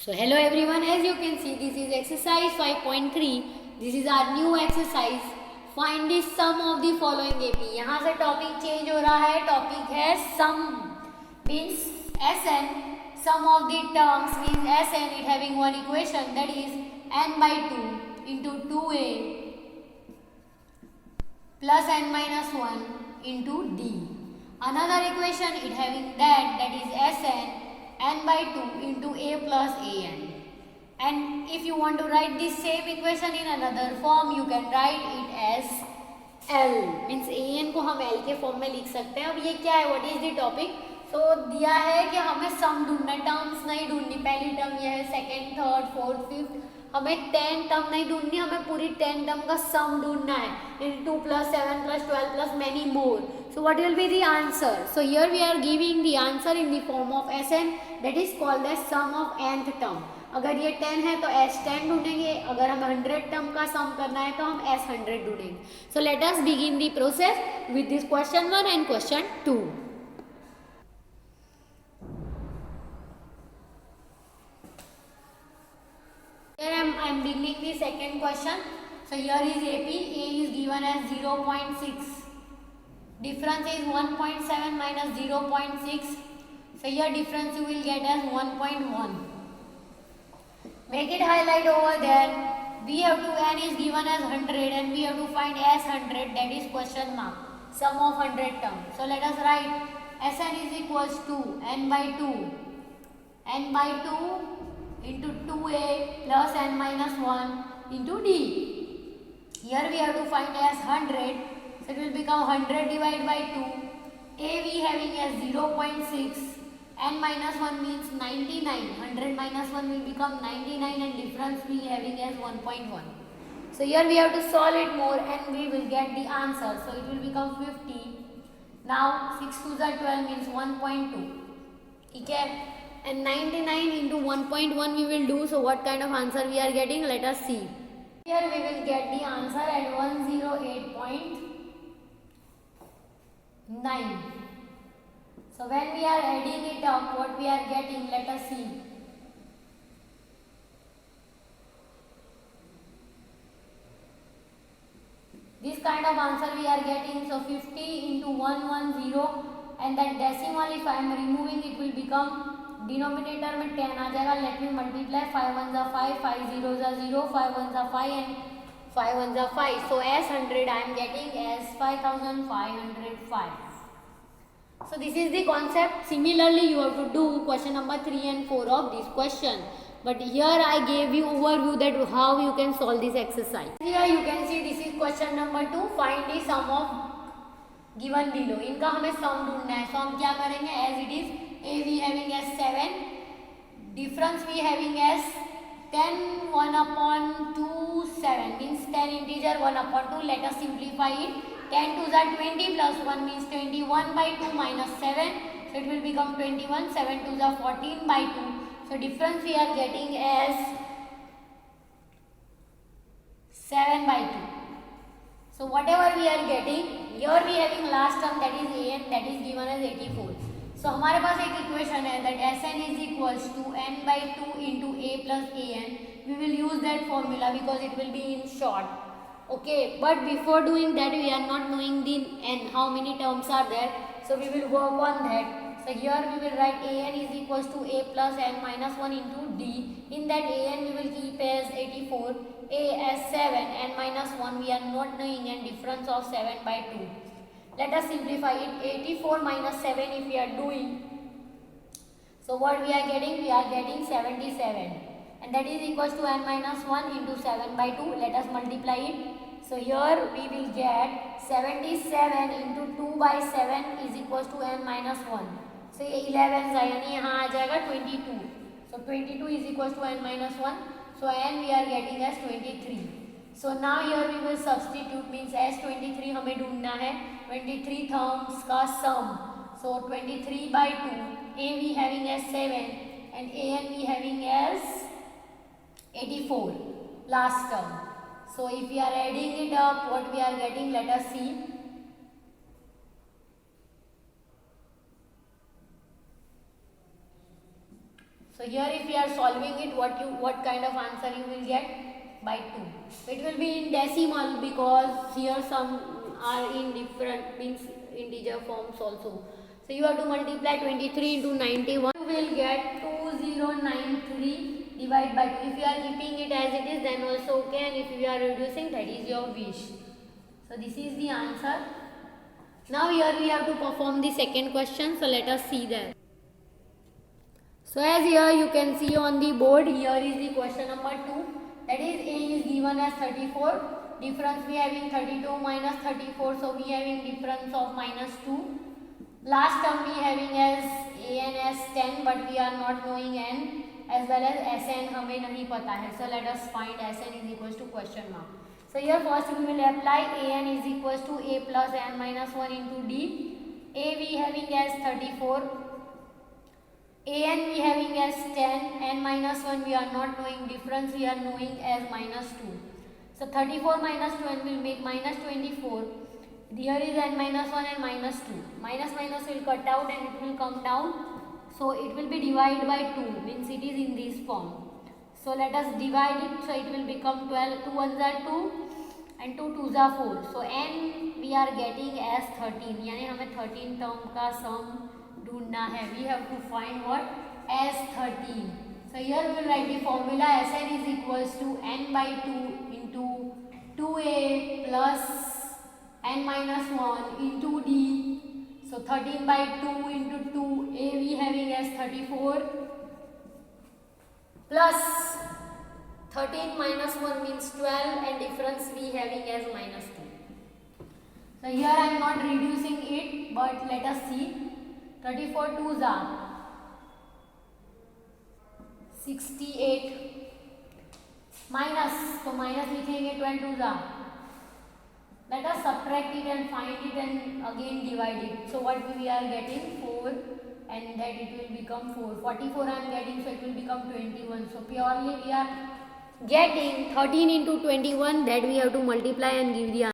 So hello everyone, as you can see this is exercise 5.3. This is our new exercise. Find the sum of the following AP. यहाँ से topic change हो रहा है. Topic है sum means Sn. Sum of the terms means Sn it having one equation that is n by 2 into 2a plus n minus 1 into d. Another equation it having that is Sn n by 2 into a plus an. And if you want to write this same equation in another form, you can write it as L. Means an को हम L के form में लिख सकते हैं. अब ये क्या है, व्हाट इज द टॉपिक? तो दिया है कि हमें सम ढूंढना है, टर्म्स नहीं ढूंढनी. पहली टर्म ये है, सेकेंड, थर्ड, फोर्थ, फिफ्थ. हमें 10 टर्म नहीं ढूंढनी, हमें पूरी 10 टर्म का सम ढूंढना है. 2 plus 7 plus 12 plus many more. So what will be the answer? So here we are giving the answer in the form of Sn, that is called as sum of nth term. अगर ये 10 है तो S10 ढूंढेंगे, अगर हम 100 term का सम करना है तो हम S100 ढूंढेंगे. So let us begin the process with this question 1 and question 2. Here I am beginning the second question. So here is AP. A is given as 0.6. Difference is 1.7 minus 0.6. So here difference you will get as 1.1. Make it highlight over there. We have to n is given as 100 and we have to find S100, that is question mark. Sum of 100 terms. So let us write Sn is equals to n by 2. N by 2 into 2a plus n minus 1 into d. Here we have to find S100. So it will become 100 divided by 2. A we having as 0.6. N minus 1 means 99. 100 minus 1 will become 99 and difference we having as 1.1. So here we have to solve it more and we will get the answer. So it will become 50. Now 6 to the 12 means 1.2. Okay. And 99 into 1.1 we will do. So what kind of answer we are getting? Let us see. Here we will get the answer at 108.9. So when we are adding it up, what we are getting, let us see. This kind of answer we are getting. So 50 into 110 and that decimal if I am removing it will become denominator में 10 आ जाएगा. Let me multiply. 5 1 जा 5, 5 0 जा 0, 5 1 जा 5 and 5 1 जा 5. So S100 I am getting as 5505. So this is the concept. Similarly you have to do question number 3 and 4 of this question. But here I gave you overview that how you can solve this exercise. Here you can see this is question number 2. Find the sum of given below. इनका हमें sum ढूंढना है. So हम क्या करेंगे? As it is, A we having as 7. Difference we having as 10 1 upon 2 7 means 10 integer 1 upon 2. Let us simplify it. 10 to the 20 plus 1 means 21 by 2 minus 7. So it will become 21. 7 to the 14 by 2. So difference we are getting as 7 by 2. So whatever we are getting, here we having last term that is an, that is given as 84. So हमारे पास एक equation है that Sn is equals to n by 2 into a plus an. We will use that formula because it will be in short. Okay, but before doing that we are not knowing the n, how many terms are there. So we will work on that. So here we will write an is equals to a plus n minus 1 into d. In that an we will keep as 84, a as 7, n minus 1 we are not knowing and difference of 7 by 2. Let us simplify it. 84 minus 7 if we are doing. So what we are getting? We are getting 77. And that is equals to n minus 1 into 7 by 2. Let us multiply it. So here we will get 77 into 2 by 7 is equals to n minus 1. So 11 यानी यहाँ आ जाएगा 22. So 22 is equals to n minus 1. So n we are getting as 23. So now here we will substitute means S23 हमें ढूंढना है. 23 terms का sum. So 23 by 2. A we having as 7 and an we having as 84. Last term. So if we are adding it up, what we are getting? Let us see. So So here if we are solving it, what kind of answer you will get? By 2. It will be in decimal because here some are in different means integer forms also. So you have to multiply 23 into 91. You will get 2093 divided by 2. If you are keeping it as it is, then also okay, and if you are reducing, that is your wish. So this is the answer. Now here we have to perform the second question. So let us see that. So as here you can see on the board, here is the question number 2. That is A is given as 34. Difference we having 32 minus 34. So we having difference of minus 2. Last term we having as an as 10, but we are not knowing n, as well as Sn हमें नहीं पता है. So let us find Sn is equals to question mark. So here first we will apply an is equals to a plus n minus 1 into d. A we having as 34. An we having as 10, n minus 1 we are not knowing, difference we are knowing as minus 2. So 34 minus 12 will make minus 24. Here is n minus 1 and minus 2. Minus minus will cut out and it will come down. So it will be divided by 2, means it is in this form. So let us divide it. So it will become 12. 2 ones are 2 and 2 twos are 4. So n we are getting as 13. यानी हमें 13 term का sum ढूंढना है. We have to find what? As 13. So here we will write the formula. Sn is equals to n by 2 into 2a plus n minus 1 into d. So 13 by 2 into 2, a we having as 34 plus 13 minus 1 means 12 and difference we having as minus 2. So here I am not reducing it, but let us see. 34 twos are 68 minus, so minus लिखेंगे 12 twos are. Let us subtract it and find it and again divide it. So what we are getting? 4, and that it will become 4. 44 I am getting, so it will become 21. So purely we are getting 13 into 21, that we have to multiply and give the answer.